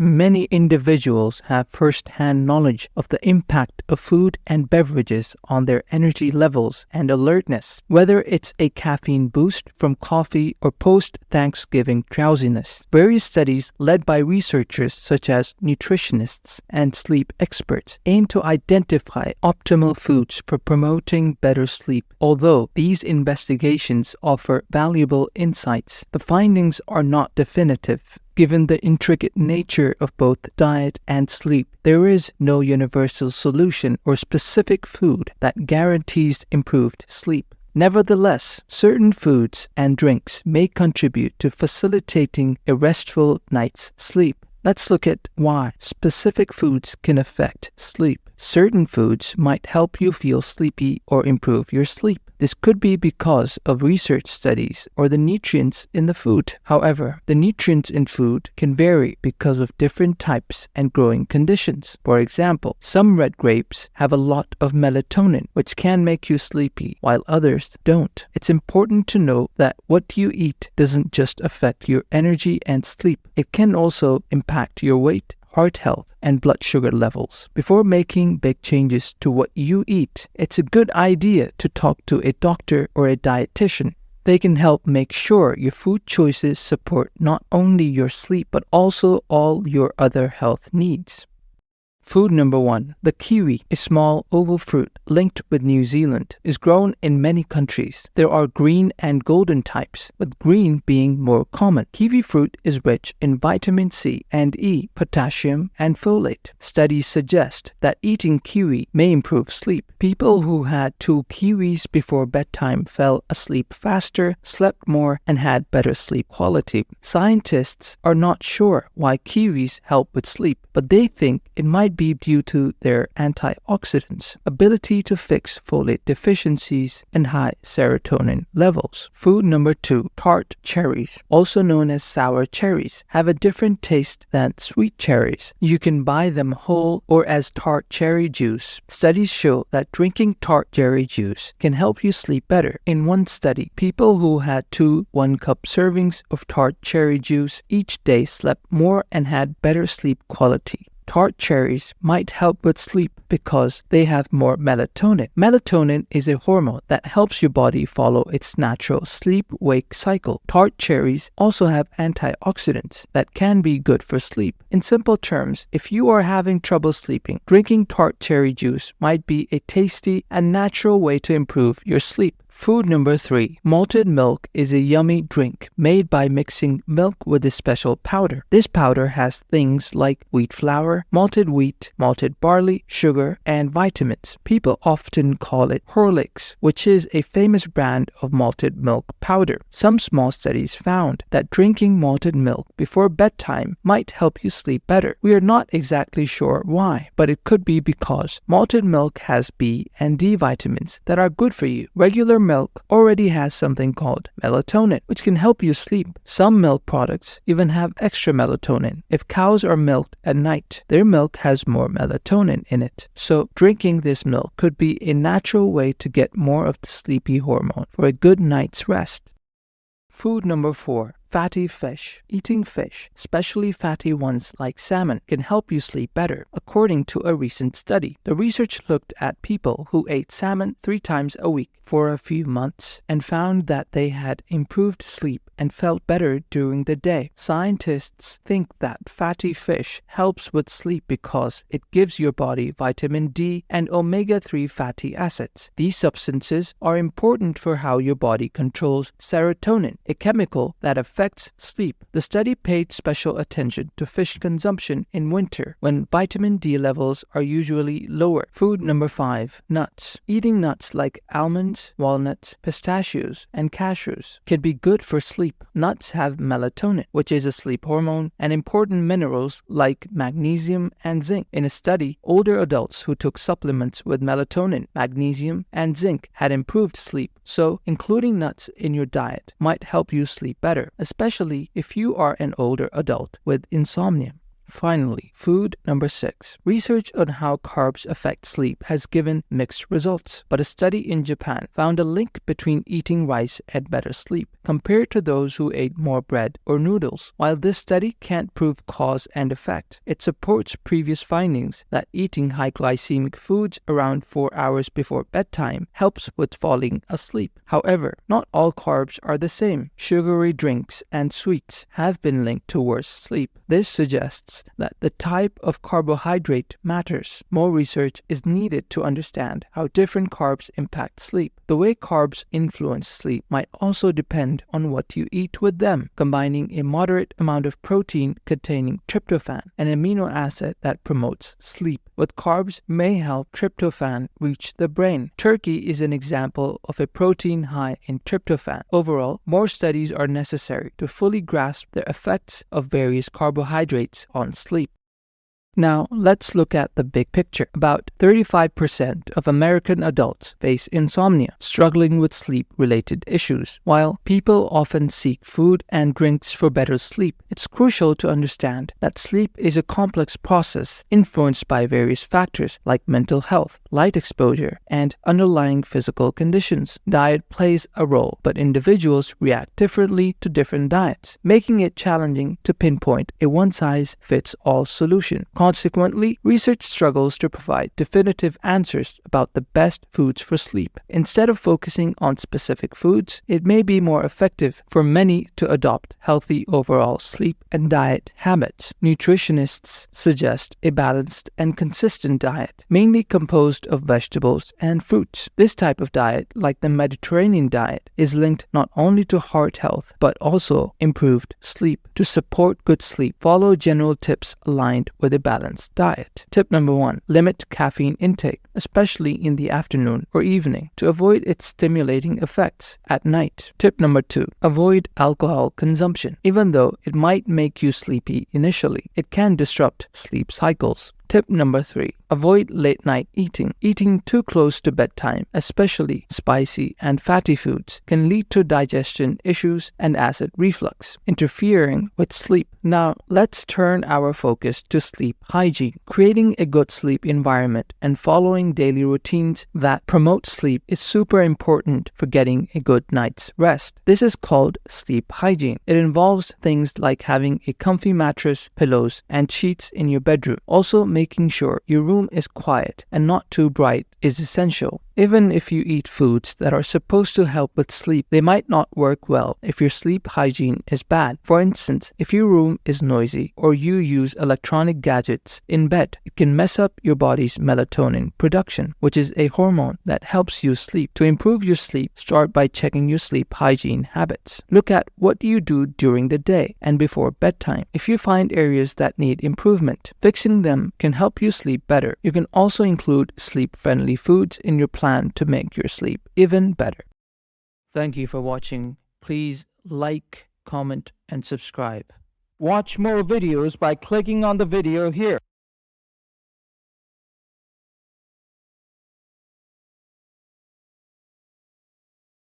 Many individuals have first-hand knowledge of the impact of food and beverages on their energy levels and alertness, whether it's a caffeine boost from coffee or post-Thanksgiving drowsiness. Various studies led by researchers such as nutritionists and sleep experts aim to identify optimal foods for promoting better sleep. Although these investigations offer valuable insights, the findings are not definitive. Given the intricate nature of both diet and sleep, there is no universal solution or specific food that guarantees improved sleep. Nevertheless, certain foods and drinks may contribute to facilitating a restful night's sleep. Let's look at why specific foods can affect sleep. Certain foods might help you feel sleepy or improve your sleep. This could be because of research studies or the nutrients in the food. However, the nutrients in food can vary because of different types and growing conditions. For example, some red grapes have a lot of melatonin, which can make you sleepy, while others don't. It's important to know that what you eat doesn't just affect your energy and sleep. It can also impact your weight, heart health, and blood sugar levels. Before making big changes to what you eat, it's a good idea to talk to a doctor or a dietitian. They can help make sure your food choices support not only your sleep but also all your other health needs. Food number 1. The kiwi, a small oval fruit linked with New Zealand, is grown in many countries. There are green and golden types, with green being more common. Kiwi fruit is rich in vitamin C and E, potassium, and folate. Studies suggest that eating kiwi may improve sleep. People who had 2 kiwis before bedtime fell asleep faster, slept more, and had better sleep quality. Scientists are not sure why kiwis help with sleep, but they think it might be due to their antioxidants, ability to fix folate deficiencies, and high serotonin levels. Food number 2. Tart cherries, also known as sour cherries, have a different taste than sweet cherries. You can buy them whole or as tart cherry juice. Studies show that drinking tart cherry juice can help you sleep better. In one study, people who had 2 1-cup servings of tart cherry juice each day slept more and had better sleep quality. Tart cherries might help with sleep because they have more melatonin. Melatonin is a hormone that helps your body follow its natural sleep-wake cycle. Tart cherries also have antioxidants that can be good for sleep. In simple terms, if you are having trouble sleeping, drinking tart cherry juice might be a tasty and natural way to improve your sleep. Food number 3. Malted milk is a yummy drink made by mixing milk with a special powder. This powder has things like wheat flour, malted wheat, malted barley, sugar, and vitamins. People often call it Horlicks, which is a famous brand of malted milk powder. Some small studies found that drinking malted milk before bedtime might help you sleep better. We are not exactly sure why, but it could be because malted milk has B and D vitamins that are good for you. Regular milk already has something called melatonin, which can help you sleep. Some milk products even have extra melatonin. If cows are milked at night, their milk has more melatonin in it. So drinking this milk could be a natural way to get more of the sleepy hormone for a good night's rest. Food number 4. Fatty fish. Eating fish, especially fatty ones like salmon, can help you sleep better, according to a recent study. The research looked at people who ate salmon 3 times a week for a few months and found that they had improved sleep and felt better during the day. Scientists think that fatty fish helps with sleep because it gives your body vitamin D and omega-3 fatty acids. These substances are important for how your body controls serotonin, a chemical that affects sleep. The study paid special attention to fish consumption in winter when vitamin D levels are usually lower. Food number 5. Nuts. Eating nuts like almonds, walnuts, pistachios, and cashews can be good for sleep. Nuts have melatonin, which is a sleep hormone, and important minerals like magnesium and zinc. In a study, older adults who took supplements with melatonin, magnesium, and zinc had improved sleep. So, including nuts in your diet might help you sleep better, especially if you are an older adult with insomnia. Finally, food number 6. Research on how carbs affect sleep has given mixed results, but a study in Japan found a link between eating rice and better sleep compared to those who ate more bread or noodles. While this study can't prove cause and effect, it supports previous findings that eating high glycemic foods around 4 hours before bedtime helps with falling asleep. However, not all carbs are the same. Sugary drinks and sweets have been linked to worse sleep. This suggests that the type of carbohydrate matters. More research is needed to understand how different carbs impact sleep. The way carbs influence sleep might also depend on what you eat with them. Combining a moderate amount of protein containing tryptophan, an amino acid that promotes sleep, with carbs may help tryptophan reach the brain. Turkey is an example of a protein high in tryptophan. Overall, more studies are necessary to fully grasp the effects of various carbohydrates on sleep. Now, let's look at the big picture. About 35% of American adults face insomnia, struggling with sleep-related issues. While people often seek food and drinks for better sleep, it's crucial to understand that sleep is a complex process influenced by various factors like mental health, light exposure, and underlying physical conditions. Diet plays a role, but individuals react differently to different diets, making it challenging to pinpoint a one-size-fits-all solution. Consequently, research struggles to provide definitive answers about the best foods for sleep. Instead of focusing on specific foods, it may be more effective for many to adopt healthy overall sleep and diet habits. Nutritionists suggest a balanced and consistent diet, mainly composed of vegetables and fruits. This type of diet, like the Mediterranean diet, is linked not only to heart health, but also improved sleep. To support good sleep, follow general tips aligned with a balanced diet. Tip number 1. Limit caffeine intake, especially in the afternoon or evening, to avoid its stimulating effects at night. Tip number 2. Avoid alcohol consumption. Even though it might make you sleepy initially, it can disrupt sleep cycles. Tip number 3. Avoid late-night eating. Eating too close to bedtime, especially spicy and fatty foods, can lead to digestion issues and acid reflux, interfering with sleep. Now, let's turn our focus to sleep hygiene. Creating a good sleep environment and following daily routines that promote sleep is super important for getting a good night's rest. This is called sleep hygiene. It involves things like having a comfy mattress, pillows, and sheets in your bedroom. Also, making sure your room is quiet and not too bright is essential. Even if you eat foods that are supposed to help with sleep, they might not work well if your sleep hygiene is bad. For instance, if your room is noisy or you use electronic gadgets in bed, it can mess up your body's melatonin production, which is a hormone that helps you sleep. To improve your sleep, start by checking your sleep hygiene habits. Look at what you do during the day and before bedtime. If you find areas that need improvement, fixing them can help you sleep better. You can also include sleep-friendly foods in your plan to make your sleep even better. Thank you for watching. Please like, comment, and subscribe. Watch more videos by clicking on the video here.